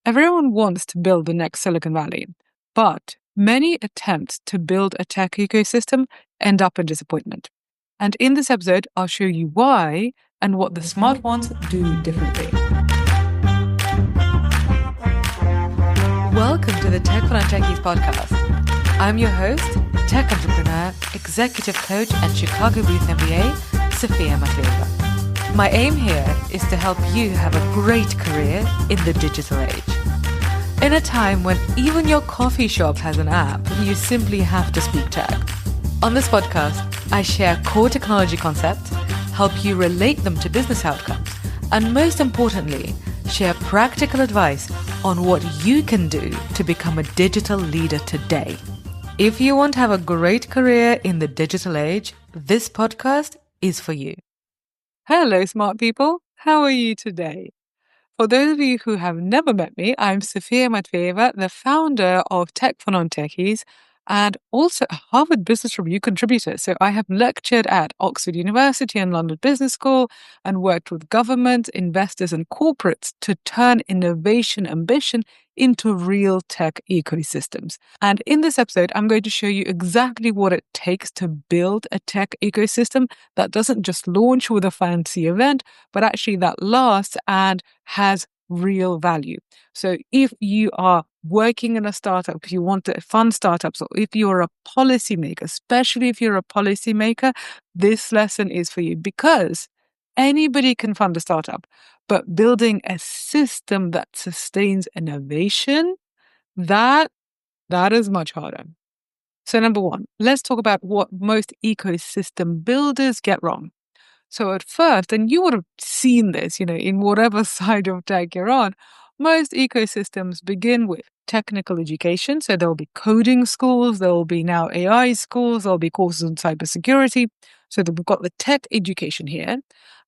Everyone wants to build the next Silicon Valley, but many attempts to build a tech ecosystem end up in disappointment. And in this episode, I'll show you why and what the smart ones do differently. Welcome to the Tech for Non-Techies podcast. I'm your host, tech entrepreneur, executive coach, and Chicago Booth MBA, Sophia Matveeva. My aim here is to help you have a great career in the digital age. In a time when even your coffee shop has an app, you simply have to speak tech. On this podcast, I share core technology concepts, help you relate them to business outcomes, and most importantly, share practical advice on what you can do to become a digital leader today. If you want to have a great career in the digital age, this podcast is for you. Hello, smart people. How are you today? For those of you who have never met me, I'm Sophia Matveeva, the founder of Tech for Non-Techies and also a Harvard Business Review contributor. So I have lectured at Oxford University and London Business School and worked with government, investors, and corporates to turn innovation ambition into real tech ecosystems. And in this episode, I'm going to show you exactly what it takes to build a tech ecosystem that doesn't just launch with a fancy event, but actually that lasts and has real value. So if you are working in a startup, if you want to fund startups, or if you're a policymaker, especially if you're a policymaker, this lesson is for you because anybody can fund a startup, but building a system that sustains innovation, that is much harder. So number one, let's talk about what most ecosystem builders get wrong. So at first, and you would have seen this, in whatever side of tech you're on, most ecosystems begin with technical education. So there'll be coding schools, there will be now AI schools, there'll be courses on cybersecurity. So that we've got the tech education here.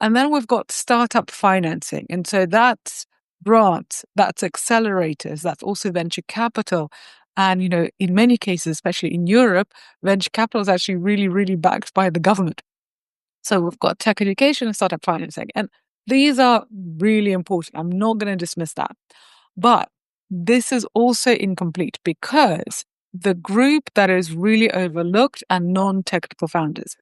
And then we've got startup financing. And so that's grants, that's accelerators, that's also venture capital. And, in many cases, especially in Europe, venture capital is actually really, really backed by the government. So we've got tech education and startup financing. And these are really important. I'm not going to dismiss that. But this is also incomplete because the group that is really overlooked are non-technical founders.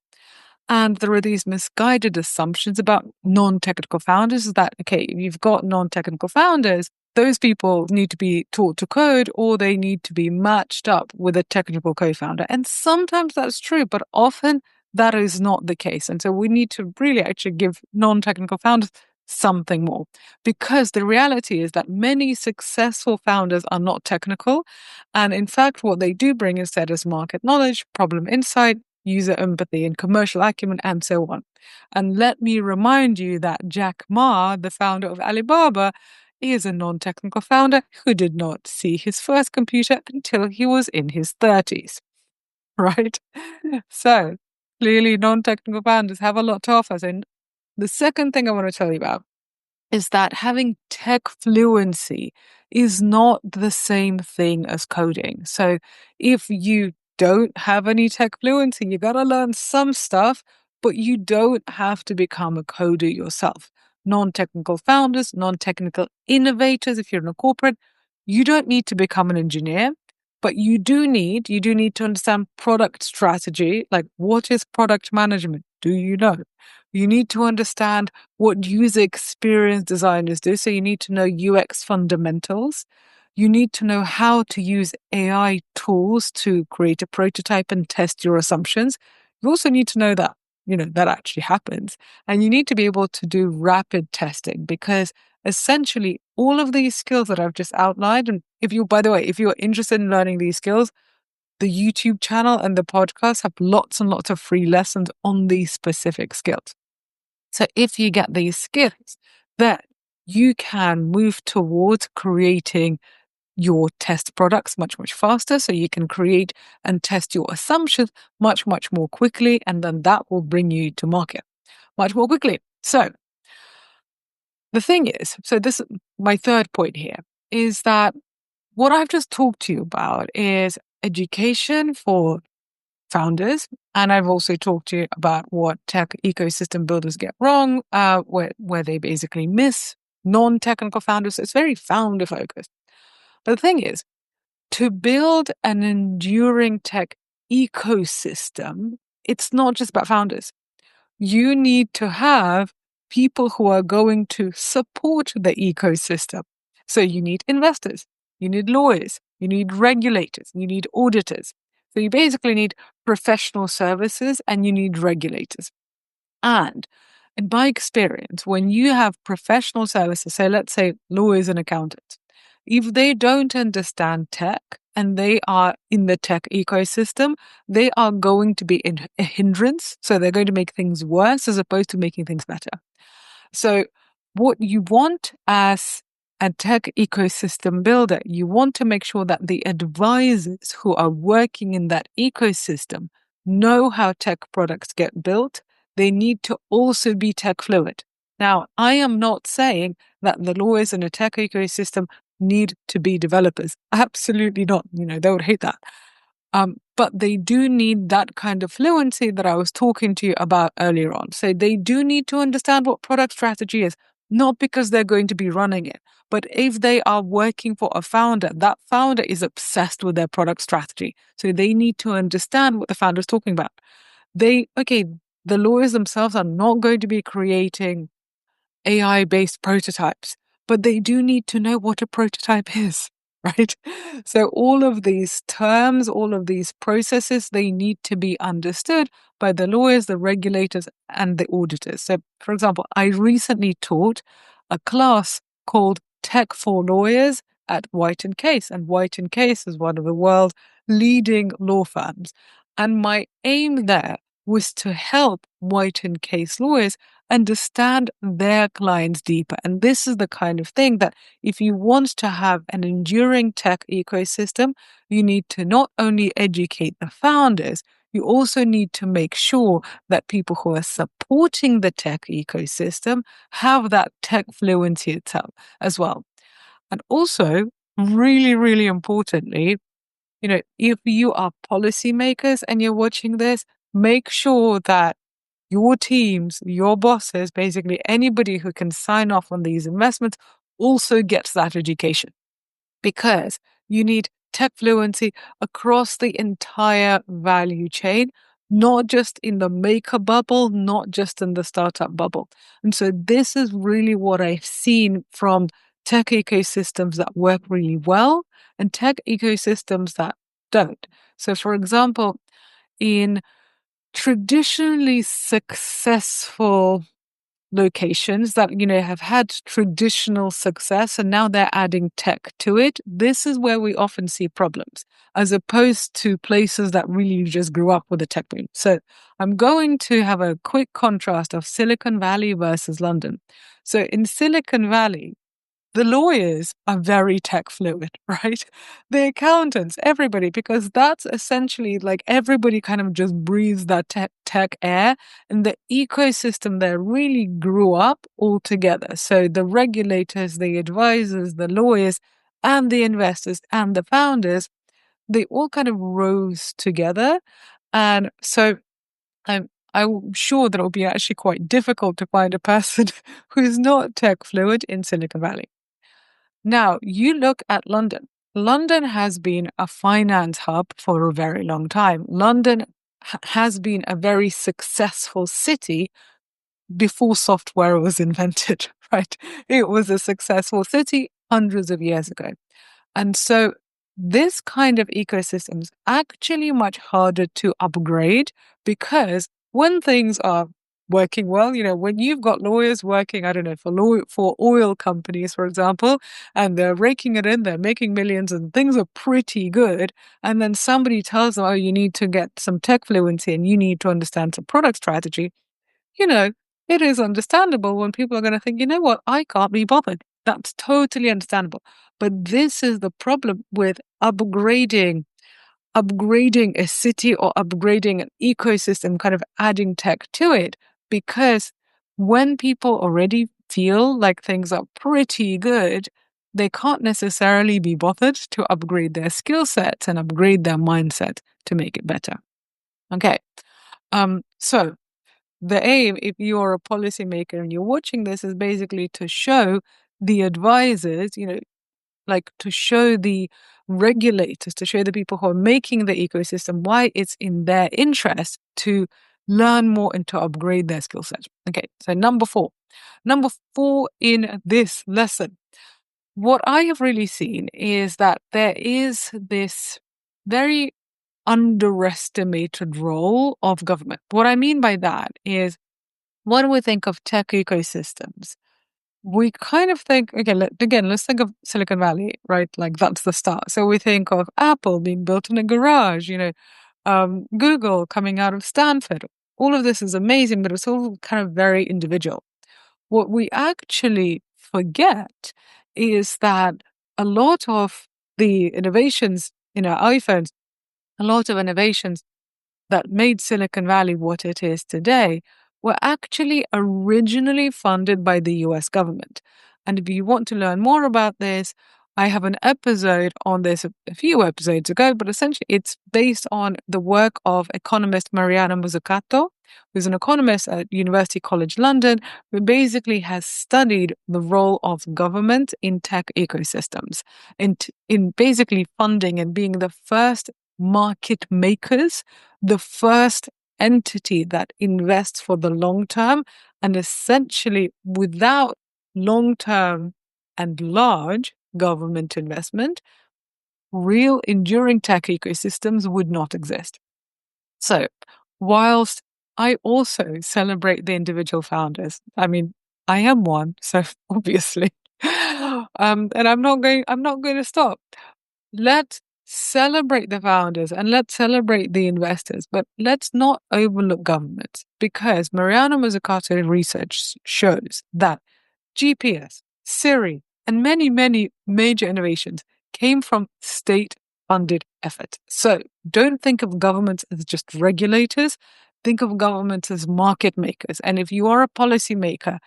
And there are these misguided assumptions about non-technical founders is that, okay, if you've got non-technical founders, those people need to be taught to code or they need to be matched up with a technical co-founder. And sometimes that's true, but often that is not the case. And so we need to really actually give non-technical founders something more because the reality is that many successful founders are not technical. And in fact, what they do bring instead is market knowledge, problem insight, user empathy, and commercial acumen, and so on. And let me remind you that Jack Ma, the founder of Alibaba, is a non-technical founder who did not see his first computer until he was in his 30s, right? So clearly, non-technical founders have a lot to offer. So the second thing I want to tell you about is that having tech fluency is not the same thing as coding. So if you don't have any tech fluency, you got to learn some stuff, but you don't have to become a coder yourself. Non-technical founders, non-technical innovators, if you're in a corporate, you don't need to become an engineer. But you do need to understand product strategy. Like, what is product management? Do you know? You need to understand what user experience designers do. So you need to know UX fundamentals. You need to know how to use AI tools to create a prototype and test your assumptions. You also need to know that, that actually happens. And you need to be able to do rapid testing because essentially all of these skills that I've just outlined, and if you're interested in learning these skills, the YouTube channel and the podcast have lots and lots of free lessons on these specific skills. So if you get these skills, then you can move towards creating your test products much, much faster. So you can create and test your assumptions much, much more quickly. And then that will bring you to market much more quickly. So the thing is, this my third point here is that what I've just talked to you about is education for founders. And I've also talked to you about what tech ecosystem builders get wrong, where they basically miss non-technical founders. It's very founder focused. But the thing is, to build an enduring tech ecosystem, it's not just about founders. You need to have people who are going to support the ecosystem. So you need investors, you need lawyers, you need regulators, you need auditors. So you basically need professional services and you need regulators. And in my experience, when you have professional services, so let's say lawyers and accountants, if they don't understand tech and they are in the tech ecosystem, they are going to be a hindrance. So they're going to make things worse as opposed to making things better. So what you want as a tech ecosystem builder, you want to make sure that the advisors who are working in that ecosystem know how tech products get built. They need to also be tech fluid. Now, I am not saying that the lawyers in a tech ecosystem need to be developers. Absolutely not. They would hate that. But they do need that kind of fluency that I was talking to you about earlier on. So they do need to understand what product strategy is, not because they're going to be running it, but if they are working for a founder, that founder is obsessed with their product strategy. So they need to understand what the founder is talking about. The lawyers themselves are not going to be creating AI-based prototypes, but they do need to know what a prototype is, right? So all of these terms, all of these processes, they need to be understood by the lawyers, the regulators, and the auditors. So, for example, I recently taught a class called Tech for Lawyers at White & Case, and White & Case is one of the world's leading law firms. And my aim there was to help White & Case lawyers understand their clients deeper. And this is the kind of thing that if you want to have an enduring tech ecosystem, you need to not only educate the founders, you also need to make sure that people who are supporting the tech ecosystem have that tech fluency itself as well. And also, really, really importantly, if you are policymakers and you're watching this, make sure that your teams, your bosses, basically anybody who can sign off on these investments also gets that education, because you need tech fluency across the entire value chain, not just in the maker bubble, not just in the startup bubble. And so this is really what I've seen from tech ecosystems that work really well and tech ecosystems that don't. So for example, in traditionally successful locations that, have had traditional success and now they're adding tech to it, this is where we often see problems, as opposed to places that really just grew up with a tech boom. So I'm going to have a quick contrast of Silicon Valley versus London. So in Silicon Valley, the lawyers are very tech fluid, right? The accountants, everybody, because that's essentially like everybody kind of just breathes that tech air, and the ecosystem there really grew up all together. So the regulators, the advisors, the lawyers, and the investors and the founders, they all kind of rose together. And so I'm sure that it will be actually quite difficult to find a person who's not tech fluid in Silicon Valley. Now, you look at London. London has been a finance hub for a very long time. London has been a very successful city before software was invented, right? It was a successful city hundreds of years ago. And so this kind of ecosystem is actually much harder to upgrade, because when things are working well, when you've got lawyers working, I don't know, for oil companies, for example, and they're raking it in, they're making millions and things are pretty good. And then somebody tells them, oh, you need to get some tech fluency and you need to understand some product strategy. It is understandable when people are going to think, you know what, I can't be bothered. That's totally understandable. But this is the problem with upgrading a city or upgrading an ecosystem, kind of adding tech to it, because when people already feel like things are pretty good, they can't necessarily be bothered to upgrade their skill sets and upgrade their mindset to make it better. Okay. So the aim, if you're a policymaker and you're watching this, is basically to show the advisors, like to show the regulators, to show the people who are making the ecosystem why it's in their interest to learn more and to upgrade their skill set. Okay, so number four. Number four in this lesson. What I have really seen is that there is this very underestimated role of government. What I mean by that is when we think of tech ecosystems, we kind of think, okay, let's think of Silicon Valley, right? Like that's the start. So we think of Apple being built in a garage, Google coming out of Stanford. All of this is amazing, but it's all kind of very individual. What we actually forget is that a lot of the innovations in our iPhones, a lot of innovations that made Silicon Valley what it is today were actually originally funded by the US government. And if you want to learn more about this, I have an episode on this a few episodes ago, but essentially it's based on the work of economist Mariana Mazzucato, who's an economist at University College London, who basically has studied the role of government in tech ecosystems, in basically funding and being the first market makers, the first entity that invests for the long term, and essentially without long term and large government investment, real enduring tech ecosystems would not exist. So, whilst I also celebrate the individual founders, I mean, I am one, so obviously, and I'm not going to stop. Let's celebrate the founders and let's celebrate the investors, but let's not overlook governments, because Mariana Mazzucato research shows that GPS, Siri, and many, many major innovations came from state-funded effort. So don't think of governments as just regulators. Think of governments as market makers. And if you are a policymaker,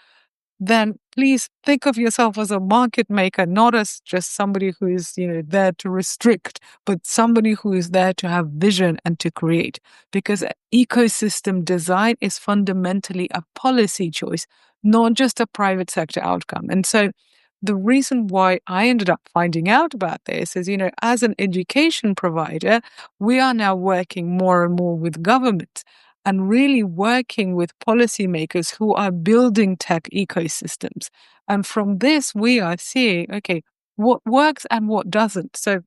then please think of yourself as a market maker, not as just somebody who is, there to restrict, but somebody who is there to have vision and to create. Because ecosystem design is fundamentally a policy choice, not just a private sector outcome. And so the reason why I ended up finding out about this is, as an education provider, we are now working more and more with governments and really working with policymakers who are building tech ecosystems. And from this, we are seeing, okay, what works and what doesn't. So,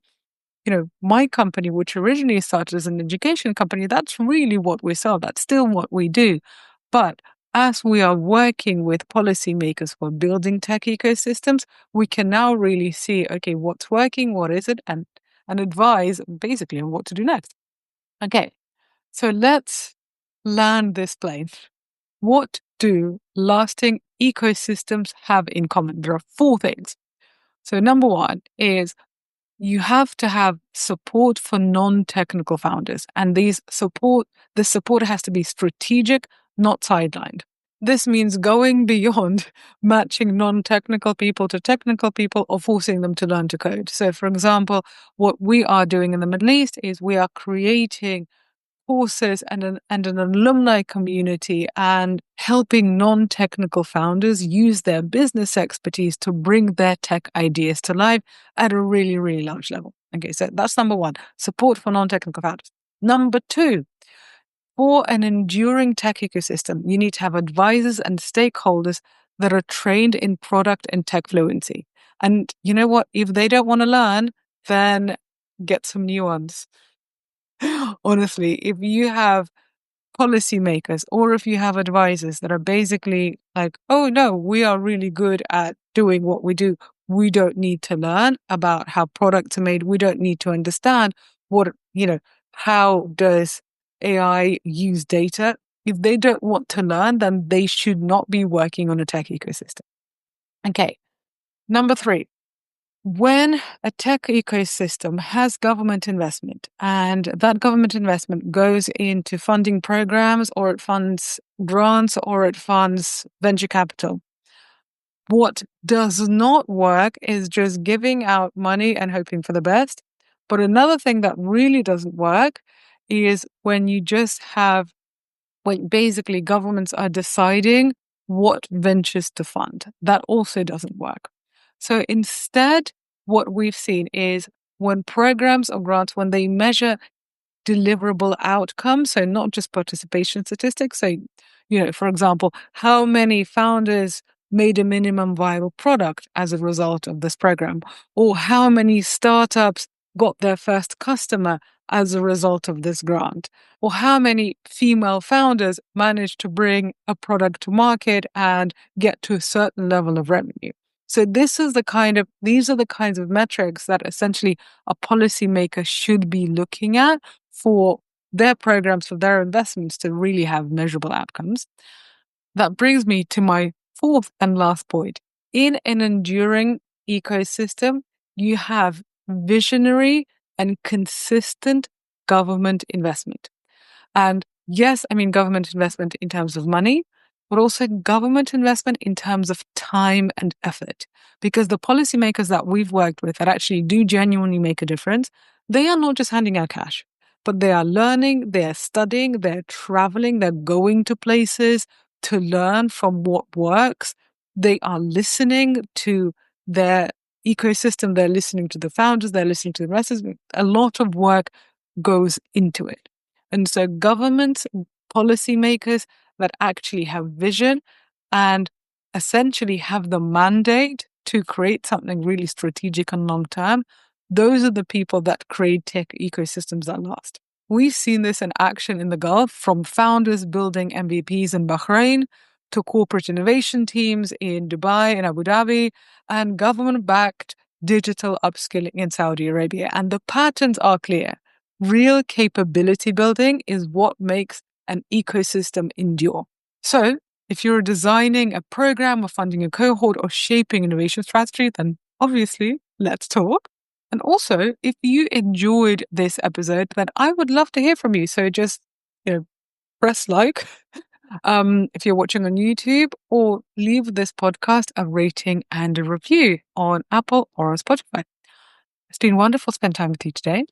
my company, which originally started as an education company, that's really what we sell. That's still what we do. But as we are working with policymakers for building tech ecosystems, we can now really see, okay, what's working, what isn't, and advise basically on what to do next. Okay, so let's land this plane. What do lasting ecosystems have in common? There are four things. So number one is you have to have support for non-technical founders. And the support has to be strategic, not sidelined. This means going beyond matching non-technical people to technical people or forcing them to learn to code. So for example, what we are doing in the Middle East is we are creating courses and an alumni community and helping non-technical founders use their business expertise to bring their tech ideas to life at a really, really large level. Okay, so that's number one, support for non-technical founders. Number two, for an enduring tech ecosystem, you need to have advisors and stakeholders that are trained in product and tech fluency. And you know what? If they don't want to learn, then get some new ones. Honestly, if you have policymakers or if you have advisors that are basically like, oh no, we are really good at doing what we do. We don't need to learn about how products are made. We don't need to understand how does AI use data. If they don't want to learn, then they should not be working on a tech ecosystem. Okay. Number three. When a tech ecosystem has government investment and that government investment goes into funding programs or it funds grants or it funds venture capital, what does not work is just giving out money and hoping for the best. But another thing that really doesn't work is when you just have, when basically governments are deciding what ventures to fund. That also doesn't work. So instead, what we've seen is when programs or grants, when they measure deliverable outcomes, so not just participation statistics. So, for example, how many founders made a minimum viable product as a result of this program, or how many startups got their first customer as a result of this grant, or how many female founders managed to bring a product to market and get to a certain level of revenue. So these are the kinds of metrics that essentially a policymaker should be looking at for their programs, for their investments to really have measurable outcomes. That brings me to my fourth and last point. In an enduring ecosystem, you have visionary and consistent government investment. And yes, I mean government investment in terms of money, but also government investment in terms of time and effort. Because the policymakers that we've worked with that actually do genuinely make a difference, they are not just handing out cash, but they are learning, they're studying, they're traveling, they're going to places to learn from what works. They are listening to their ecosystem, they're listening to the founders, they're listening to the investors. A lot of work goes into it. And so governments, policymakers that actually have vision and essentially have the mandate to create something really strategic and long term, those are the people that create tech ecosystems that last. We've seen this in action in the Gulf, from founders building MVPs in Bahrain to corporate innovation teams in Dubai and Abu Dhabi and government-backed digital upskilling in Saudi Arabia. And the patterns are clear. Real capability building is what makes an ecosystem endure. So, if you're designing a program or funding a cohort or shaping innovation strategy, then obviously let's talk. And also, if you enjoyed this episode, then I would love to hear from you. So just, press like if you're watching on YouTube, or leave this podcast a rating and a review on Apple or on Spotify. It's been wonderful to spend time with you today.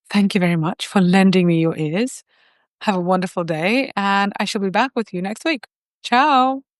Thank you very much for lending me your ears. Have a wonderful day, and I shall be back with you next week. Ciao.